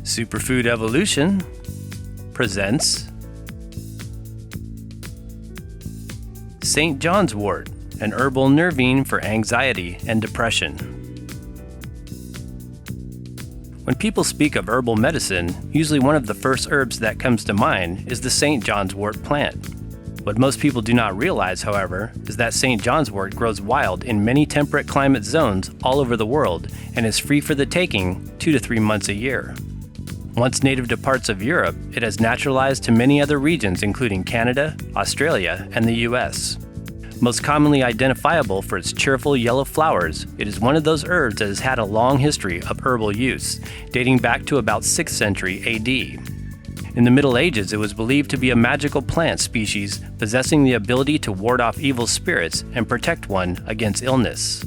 Superfood Evolution presents St. John's Wort, an herbal nervine for anxiety and depression. When people speak of herbal medicine, usually one of the first herbs that comes to mind is the St. John's Wort plant. What most people do not realize, however, is that St. John's Wort grows wild in many temperate climate zones all over the world and is free for the taking 2 to 3 months a year. Once native to parts of Europe, it has naturalized to many other regions including Canada, Australia, and the US. Most commonly identifiable for its cheerful yellow flowers, it is one of those herbs that has had a long history of herbal use, dating back to about 6th century AD. In the Middle Ages, it was believed to be a magical plant species possessing the ability to ward off evil spirits and protect one against illness.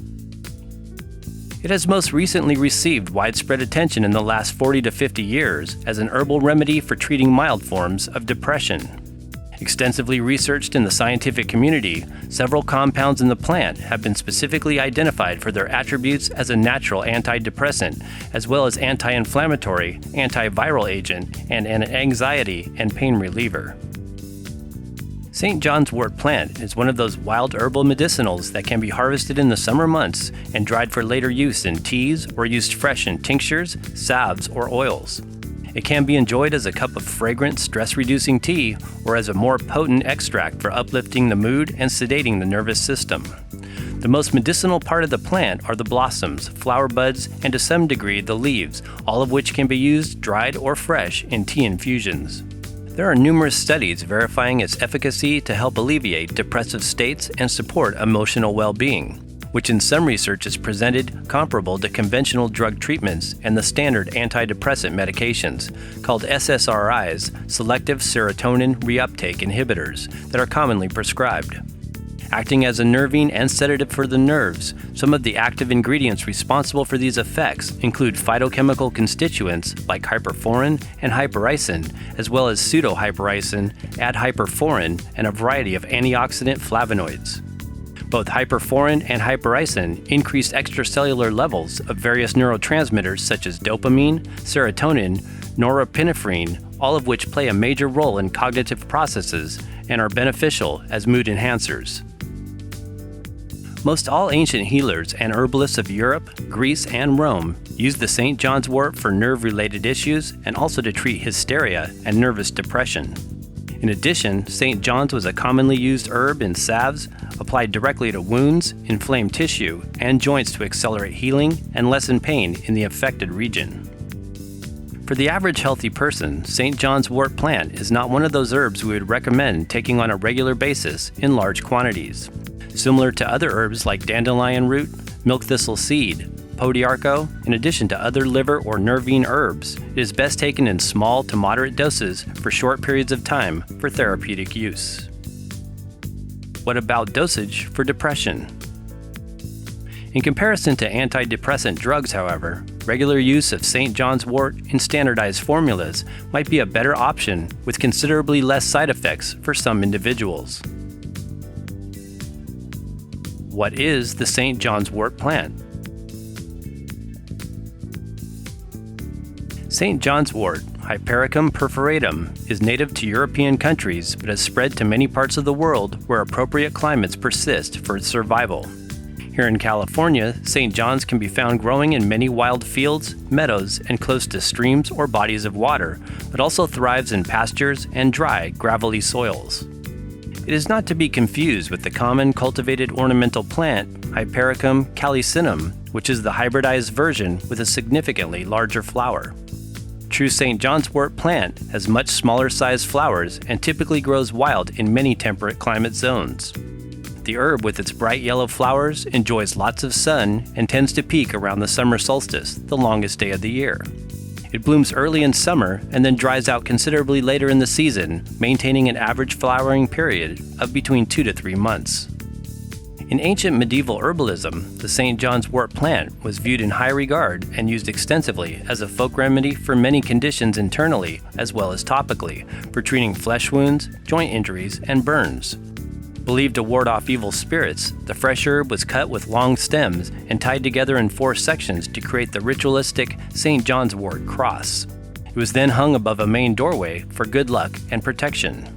It has most recently received widespread attention in the last 40 to 50 years as an herbal remedy for treating mild forms of depression. Extensively researched in the scientific community, several compounds in the plant have been specifically identified for their attributes as a natural antidepressant, as well as anti-inflammatory, antiviral agent, and an anxiety and pain reliever. St. John's Wort plant is one of those wild herbal medicinals that can be harvested in the summer months and dried for later use in teas or used fresh in tinctures, salves, or oils. It can be enjoyed as a cup of fragrant, stress-reducing tea or as a more potent extract for uplifting the mood and sedating the nervous system. The most medicinal part of the plant are the blossoms, flower buds, and to some degree the leaves, all of which can be used dried or fresh in tea infusions. There are numerous studies verifying its efficacy to help alleviate depressive states and support emotional well-being, which in some research is presented comparable to conventional drug treatments and the standard antidepressant medications, called SSRIs, selective serotonin reuptake inhibitors, that are commonly prescribed. Acting as a nervine and sedative for the nerves, some of the active ingredients responsible for these effects include phytochemical constituents like Hyperforin and Hypericin, as well as Pseudohypericin, Adhyperforin, and a variety of antioxidant flavonoids. Both Hyperforin and Hypericin increase extracellular levels of various neurotransmitters such as dopamine, serotonin, norepinephrine, all of which play a major role in cognitive processes and are beneficial as mood enhancers. Most all ancient healers and herbalists of Europe, Greece, and Rome used the St. John's Wort for nerve-related issues and also to treat hysteria and nervous depression. In addition, St. John's was a commonly used herb in salves applied directly to wounds, inflamed tissue, and joints to accelerate healing and lessen pain in the affected region. For the average healthy person, St. John's Wort plant is not one of those herbs we would recommend taking on a regular basis in large quantities. Similar to other herbs like dandelion root, milk thistle seed, podiarco, in addition to other liver or nervine herbs, it is best taken in small to moderate doses for short periods of time for therapeutic use. What about dosage for depression? In comparison to antidepressant drugs, however, regular use of St. John's Wort in standardized formulas might be a better option with considerably less side effects for some individuals. What is the St. John's Wort plant? St. John's Wort, Hypericum perforatum, is native to European countries but has spread to many parts of the world where appropriate climates persist for its survival. Here in California, St. John's can be found growing in many wild fields, meadows, and close to streams or bodies of water, but also thrives in pastures and dry, gravelly soils. It is not to be confused with the common cultivated ornamental plant, Hypericum calicinum, which is the hybridized version with a significantly larger flower. True St. John's Wort plant has much smaller sized flowers and typically grows wild in many temperate climate zones. The herb with its bright yellow flowers enjoys lots of sun and tends to peak around the summer solstice, the longest day of the year. It blooms early in summer and then dries out considerably later in the season, maintaining an average flowering period of between 2 to 3 months. In ancient medieval herbalism, the St. John's Wort plant was viewed in high regard and used extensively as a folk remedy for many conditions internally as well as topically, for treating flesh wounds, joint injuries, and burns. Believed to ward off evil spirits, the fresh herb was cut with long stems and tied together in 4 sections to create the ritualistic St. John's Wort cross. It was then hung above a main doorway for good luck and protection.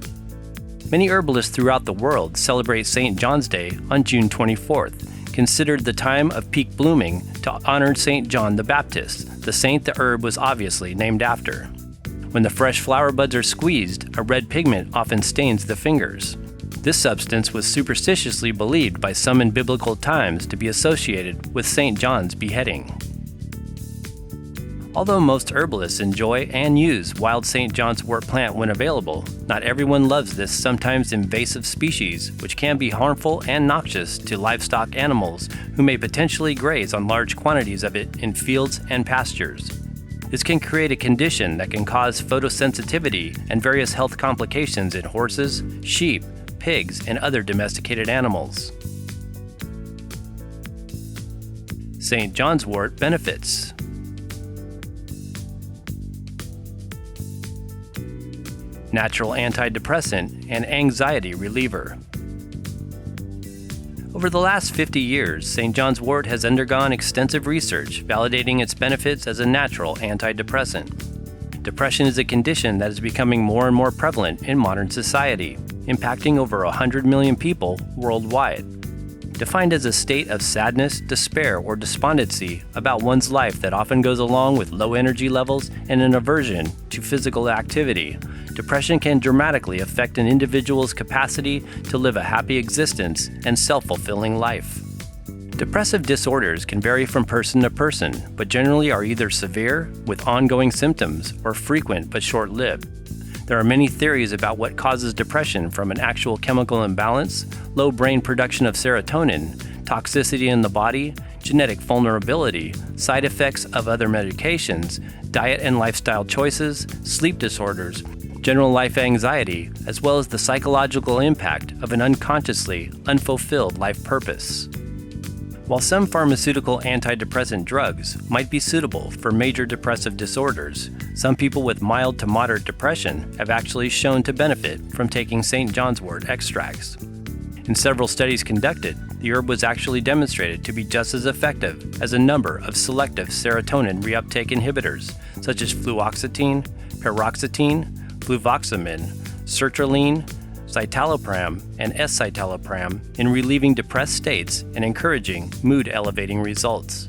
Many herbalists throughout the world celebrate St. John's Day on June 24th, considered the time of peak blooming to honor St. John the Baptist, the saint the herb was obviously named after. When the fresh flower buds are squeezed, a red pigment often stains the fingers. This substance was superstitiously believed by some in biblical times to be associated with St. John's beheading. Although most herbalists enjoy and use wild St. John's wort plant when available, not everyone loves this sometimes invasive species, which can be harmful and noxious to livestock animals who may potentially graze on large quantities of it in fields and pastures. This can create a condition that can cause photosensitivity and various health complications in horses, sheep, pigs, and other domesticated animals. St. John's wort benefits. Natural antidepressant and anxiety reliever. Over the last 50 years, St. John's wort has undergone extensive research validating its benefits as a natural antidepressant. Depression is a condition that is becoming more and more prevalent in modern society, impacting over 100 million people worldwide. Defined as a state of sadness, despair, or despondency about one's life that often goes along with low energy levels and an aversion to physical activity, depression can dramatically affect an individual's capacity to live a happy existence and self-fulfilling life. Depressive disorders can vary from person to person, but generally are either severe, with ongoing symptoms, or frequent but short-lived. There are many theories about what causes depression, from an actual chemical imbalance, low brain production of serotonin, toxicity in the body, genetic vulnerability, side effects of other medications, diet and lifestyle choices, sleep disorders, general life anxiety, as well as the psychological impact of an unconsciously unfulfilled life purpose. While some pharmaceutical antidepressant drugs might be suitable for major depressive disorders, some people with mild to moderate depression have actually shown to benefit from taking St. John's wort extracts. In several studies conducted, the herb was actually demonstrated to be just as effective as a number of selective serotonin reuptake inhibitors, such as fluoxetine, paroxetine, fluvoxamine, sertraline, citalopram, and S-citalopram in relieving depressed states and encouraging mood-elevating results.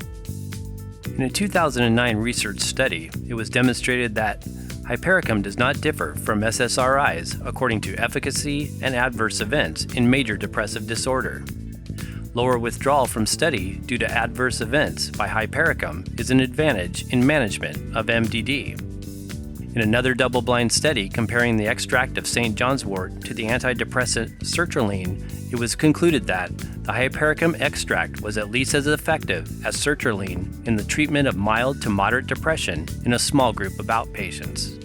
In a 2009 research study, it was demonstrated that Hypericin does not differ from SSRIs according to efficacy and adverse events in major depressive disorder. Lower withdrawal from study due to adverse events by Hypericin is an advantage in management of MDD. In another double-blind study comparing the extract of St. John's wort to the antidepressant sertraline, it was concluded that the Hypericin extract was at least as effective as sertraline in the treatment of mild to moderate depression in a small group of outpatients.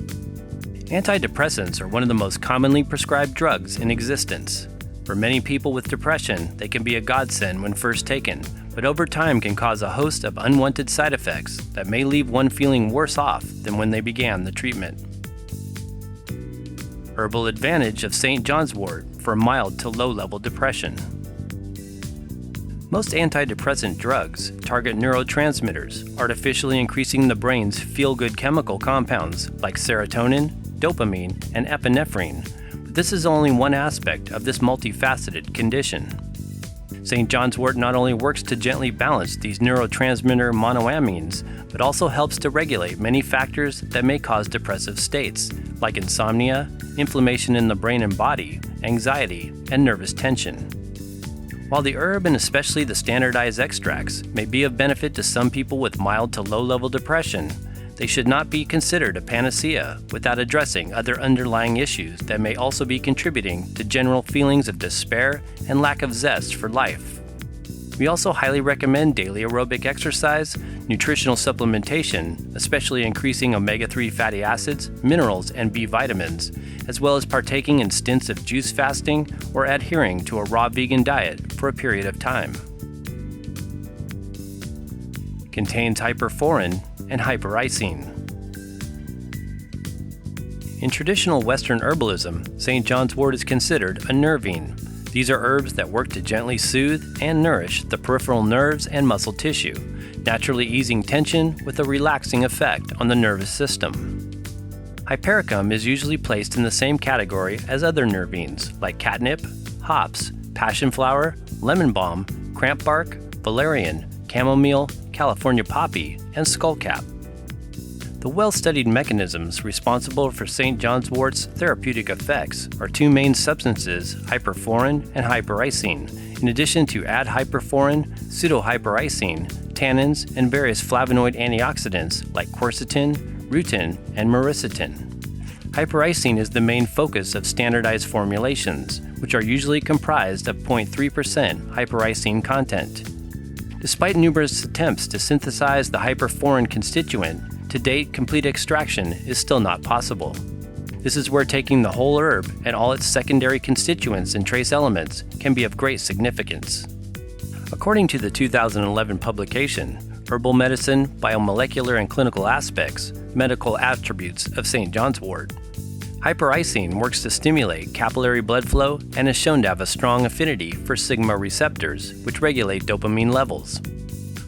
Antidepressants are one of the most commonly prescribed drugs in existence. For many people with depression, they can be a godsend when first taken, but over time can cause a host of unwanted side effects that may leave one feeling worse off than when they began the treatment. Herbal advantage of St. John's wort for mild to low-level depression. Most antidepressant drugs target neurotransmitters, artificially increasing the brain's feel-good chemical compounds like serotonin, dopamine, and epinephrine. But this is only one aspect of this multifaceted condition. St. John's wort not only works to gently balance these neurotransmitter monoamines, but also helps to regulate many factors that may cause depressive states, like insomnia, inflammation in the brain and body, anxiety, and nervous tension. While the herb and especially the standardized extracts may be of benefit to some people with mild to low-level depression, they should not be considered a panacea without addressing other underlying issues that may also be contributing to general feelings of despair and lack of zest for life. We also highly recommend daily aerobic exercise, nutritional supplementation, especially increasing omega-3 fatty acids, minerals, and B vitamins, as well as partaking in stints of juice fasting or adhering to a raw vegan diet for a period of time. Contains Hyperforin and Hypericin. In traditional Western herbalism, St. John's wort is considered a nervine. These are herbs that work to gently soothe and nourish the peripheral nerves and muscle tissue, naturally easing tension with a relaxing effect on the nervous system. Hypericum is usually placed in the same category as other nervines like catnip, hops, passion flower, lemon balm, cramp bark, valerian, chamomile, California poppy, and skullcap. The well-studied mechanisms responsible for St. John's wort's therapeutic effects are two main substances, hyperforin and hypericin, in addition to Adhyperforin, Pseudohypericin, tannins, and various flavonoid antioxidants like quercetin, rutin, and myricetin. Hypericin is the main focus of standardized formulations, which are usually comprised of 0.3% hypericin content. Despite numerous attempts to synthesize the hyperforin constituent, to date, complete extraction is still not possible. This is where taking the whole herb and all its secondary constituents and trace elements can be of great significance. According to the 2011 publication, Herbal Medicine, Biomolecular and Clinical Aspects, Medical Attributes of St. John's wort, hypericin works to stimulate capillary blood flow and is shown to have a strong affinity for sigma receptors, which regulate dopamine levels.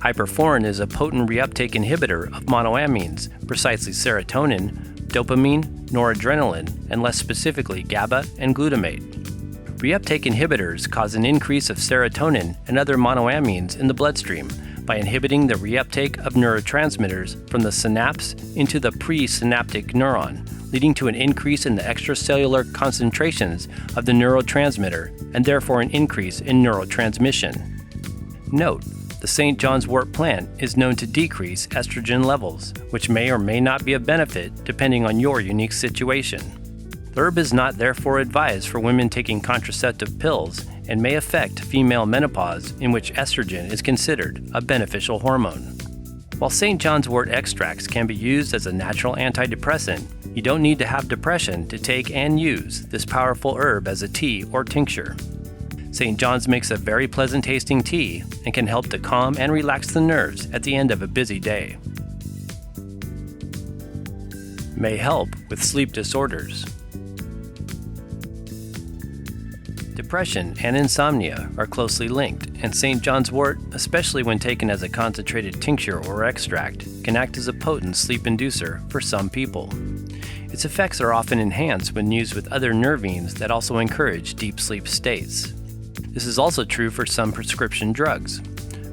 Hyperforin is a potent reuptake inhibitor of monoamines, precisely serotonin, dopamine, noradrenaline, and less specifically GABA and glutamate. Reuptake inhibitors cause an increase of serotonin and other monoamines in the bloodstream by inhibiting the reuptake of neurotransmitters from the synapse into the presynaptic neuron, leading to an increase in the extracellular concentrations of the neurotransmitter and therefore an increase in neurotransmission. Note: the St. John's wort plant is known to decrease estrogen levels, which may or may not be of benefit depending on your unique situation. The herb is not therefore advised for women taking contraceptive pills and may affect female menopause, in which estrogen is considered a beneficial hormone. While St. John's wort extracts can be used as a natural antidepressant, you don't need to have depression to take and use this powerful herb as a tea or tincture. St. John's makes a very pleasant tasting tea and can help to calm and relax the nerves at the end of a busy day. May help with sleep disorders. Depression and insomnia are closely linked, and St. John's wort, especially when taken as a concentrated tincture or extract, can act as a potent sleep inducer for some people. Its effects are often enhanced when used with other nervines that also encourage deep sleep states. This is also true for some prescription drugs.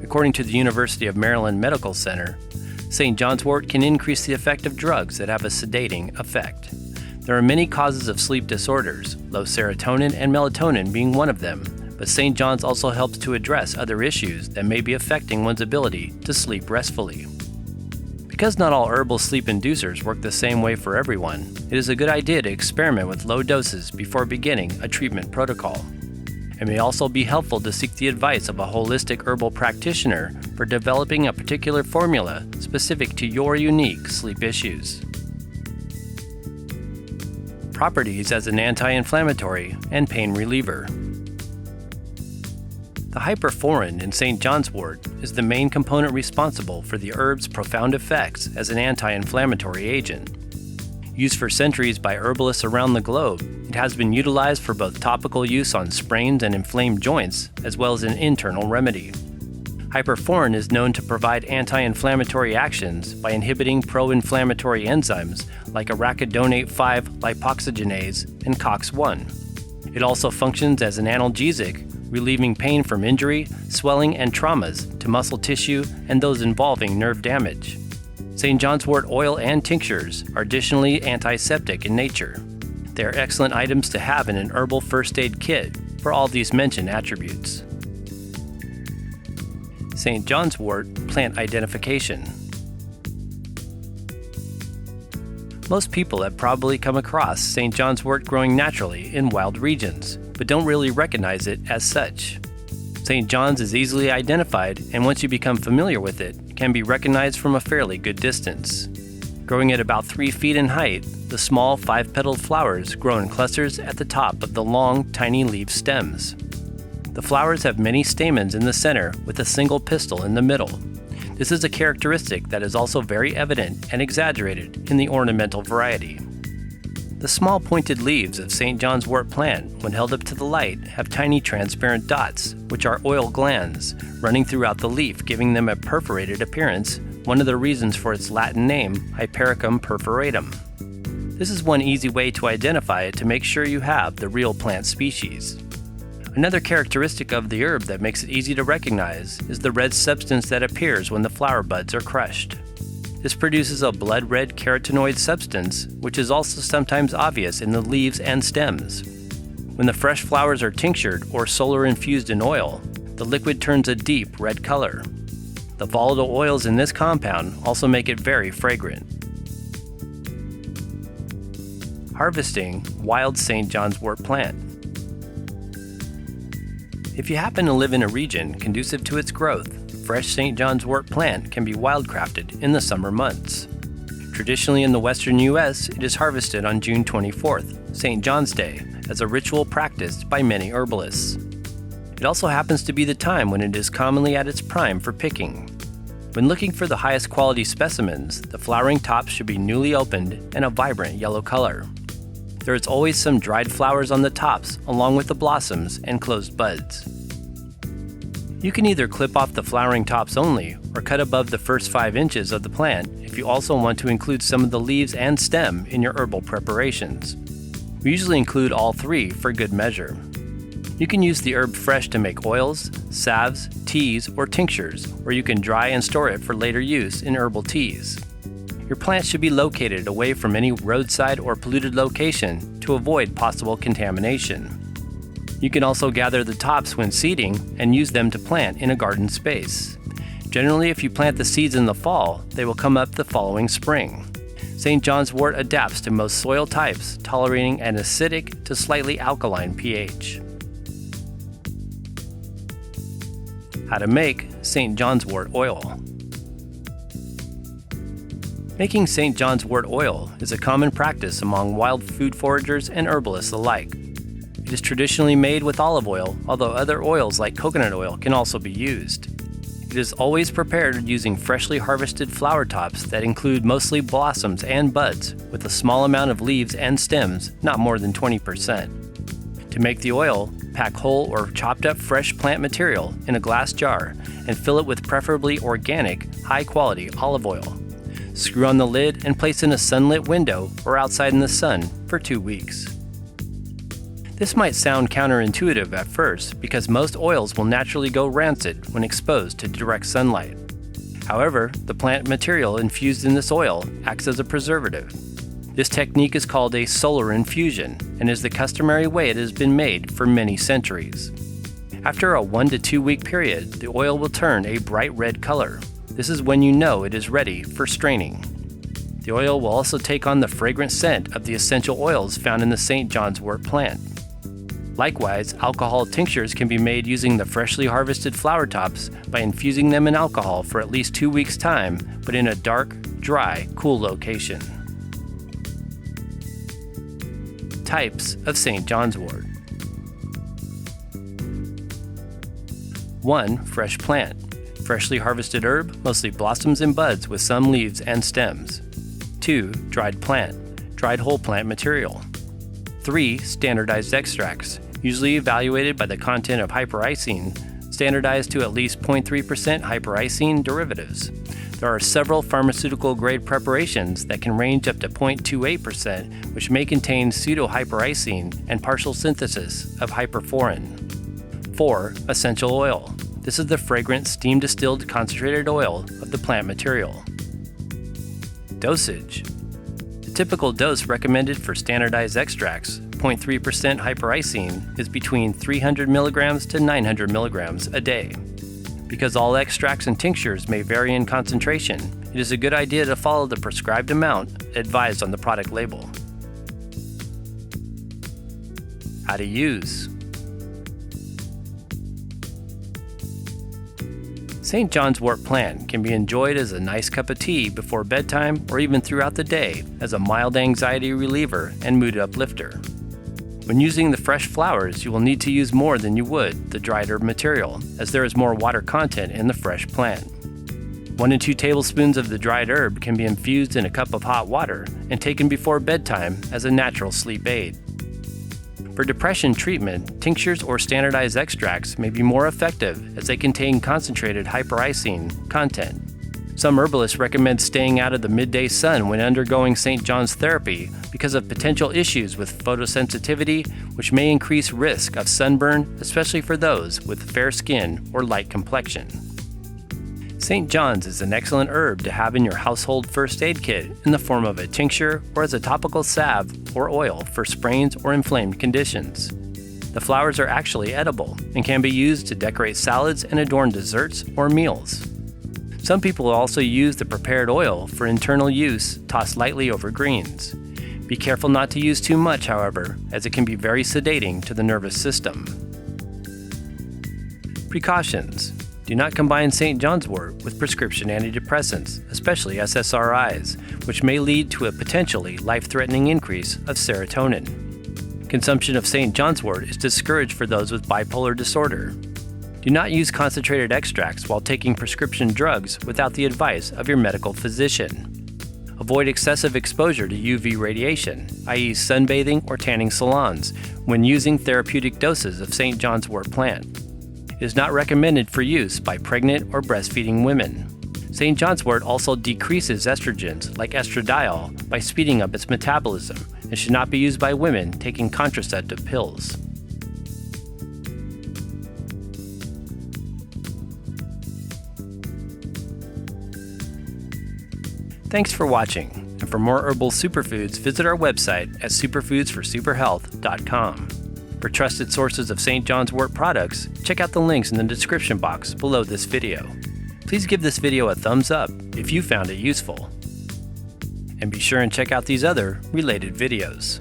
According to the University of Maryland Medical Center, St. John's wort can increase the effect of drugs that have a sedating effect. There are many causes of sleep disorders, low serotonin and melatonin being one of them, but St. John's also helps to address other issues that may be affecting one's ability to sleep restfully. Because not all herbal sleep inducers work the same way for everyone, it is a good idea to experiment with low doses before beginning a treatment protocol. It may also be helpful to seek the advice of a holistic herbal practitioner for developing a particular formula specific to your unique sleep issues. Properties as an anti-inflammatory and pain reliever. The hyperforin in St. John's wort is the main component responsible for the herb's profound effects as an anti-inflammatory agent. Used for centuries by herbalists around the globe, it has been utilized for both topical use on sprains and inflamed joints, as well as an internal remedy. Hyperforin is known to provide anti-inflammatory actions by inhibiting pro-inflammatory enzymes like arachidonate 5 lipoxygenase and COX-1. It also functions as an analgesic, relieving pain from injury, swelling, and traumas to muscle tissue and those involving nerve damage. St. John's wort oil and tinctures are additionally antiseptic in nature. They are excellent items to have in an herbal first aid kit for all these mentioned attributes. St. John's wort plant identification. Most people have probably come across St. John's wort growing naturally in wild regions, but don't really recognize it as such. St. John's is easily identified, and once you become familiar with it, can be recognized from a fairly good distance. Growing at about 3 feet in height, the small 5-petaled flowers grow in clusters at the top of the long, tiny leaf stems. The flowers have many stamens in the center with a single pistil in the middle. This is a characteristic that is also very evident and exaggerated in the ornamental variety. The small pointed leaves of St. John's wort plant, when held up to the light, have tiny transparent dots, which are oil glands, running throughout the leaf, giving them a perforated appearance, one of the reasons for its Latin name, Hypericum perforatum. This is one easy way to identify it to make sure you have the real plant species. Another characteristic of the herb that makes it easy to recognize is the red substance that appears when the flower buds are crushed. This produces a blood red carotenoid substance, which is also sometimes obvious in the leaves and stems. When the fresh flowers are tinctured or solar infused in oil, the liquid turns a deep red color. The volatile oils in this compound also make it very fragrant. Harvesting wild St. John's wort plant. If you happen to live in a region conducive to its growth, fresh St. John's wort plant can be wildcrafted in the summer months. Traditionally in the western U.S., it is harvested on June 24th, St. John's Day, as a ritual practiced by many herbalists. It also happens to be the time when it is commonly at its prime for picking. When looking for the highest quality specimens, the flowering tops should be newly opened and a vibrant yellow color. There is always some dried flowers on the tops along with the blossoms and closed buds. You can either clip off the flowering tops only or cut above the first 5 inches of the plant if you also want to include some of the leaves and stem in your herbal preparations. We usually include all 3 for good measure. You can use the herb fresh to make oils, salves, teas, or tinctures, or you can dry and store it for later use in herbal teas. Your plant should be located away from any roadside or polluted location to avoid possible contamination. You can also gather the tops when seeding and use them to plant in a garden space. Generally, if you plant the seeds in the fall, they will come up the following spring. St. John's wort adapts to most soil types, tolerating an acidic to slightly alkaline pH. How to make St. John's wort oil. Making St. John's wort oil is a common practice among wild food foragers and herbalists alike. It is traditionally made with olive oil, although other oils like coconut oil can also be used. It is always prepared using freshly harvested flower tops that include mostly blossoms and buds, with a small amount of leaves and stems, not more than 20%. To make the oil, pack whole or chopped up fresh plant material in a glass jar and fill it with preferably organic, high-quality olive oil. Screw on the lid and place in a sunlit window or outside in the sun for 2 weeks. This might sound counterintuitive at first because most oils will naturally go rancid when exposed to direct sunlight. However, the plant material infused in this oil acts as a preservative. This technique is called a solar infusion and is the customary way it has been made for many centuries. After a 1 to 2 week period, the oil will turn a bright red color. This is when you know it is ready for straining. The oil will also take on the fragrant scent of the essential oils found in the St. John's wort plant. Likewise, alcohol tinctures can be made using the freshly harvested flower tops by infusing them in alcohol for at least 2 weeks' time, but in a dark, dry, cool location. Types of St. John's wort. 1. Fresh plant. Freshly harvested herb, mostly blossoms and buds with some leaves and stems. 2. Dried plant. Dried whole plant material. 3. Standardized extracts, usually evaluated by the content of hypericin, standardized to at least 0.3% hypericin derivatives. There are several pharmaceutical-grade preparations that can range up to 0.28%, which may contain pseudohypericin and partial synthesis of hyperforin. 4. Essential oil. This is the fragrant steam-distilled concentrated oil of the plant material. Dosage. The typical dose recommended for standardized extracts, 0.3% hypericin, is between 300 mg to 900 mg a day. Because all extracts and tinctures may vary in concentration, it is a good idea to follow the prescribed amount advised on the product label. How to use. St. John's wort plant can be enjoyed as a nice cup of tea before bedtime or even throughout the day as a mild anxiety reliever and mood uplifter. When using the fresh flowers, you will need to use more than you would the dried herb material, as there is more water content in the fresh plant. 1 to 2 tablespoons of the dried herb can be infused in a cup of hot water and taken before bedtime as a natural sleep aid. For depression treatment, tinctures or standardized extracts may be more effective as they contain concentrated hypericin content. Some herbalists recommend staying out of the midday sun when undergoing St. John's therapy because of potential issues with photosensitivity, which may increase risk of sunburn, especially for those with fair skin or light complexion. St. John's is an excellent herb to have in your household first aid kit in the form of a tincture or as a topical salve or oil for sprains or inflamed conditions. The flowers are actually edible and can be used to decorate salads and adorn desserts or meals. Some people also use the prepared oil for internal use, tossed lightly over greens. Be careful not to use too much, however, as it can be very sedating to the nervous system. Precautions: do not combine St. John's wort with prescription antidepressants, especially SSRIs, which may lead to a potentially life-threatening increase of serotonin. Consumption of St. John's wort is discouraged for those with bipolar disorder. Do not use concentrated extracts while taking prescription drugs without the advice of your medical physician. Avoid excessive exposure to UV radiation, i.e. sunbathing or tanning salons, when using therapeutic doses of St. John's wort plant. It is not recommended for use by pregnant or breastfeeding women. St. John's wort also decreases estrogens like estradiol by speeding up its metabolism and should not be used by women taking contraceptive pills. Thanks for watching, and for more herbal superfoods, visit our website at superfoodsforsuperhealth.com. For trusted sources of St. John's wort products, check out the links in the description box below this video. Please give this video a thumbs up if you found it useful. And be sure and check out these other related videos.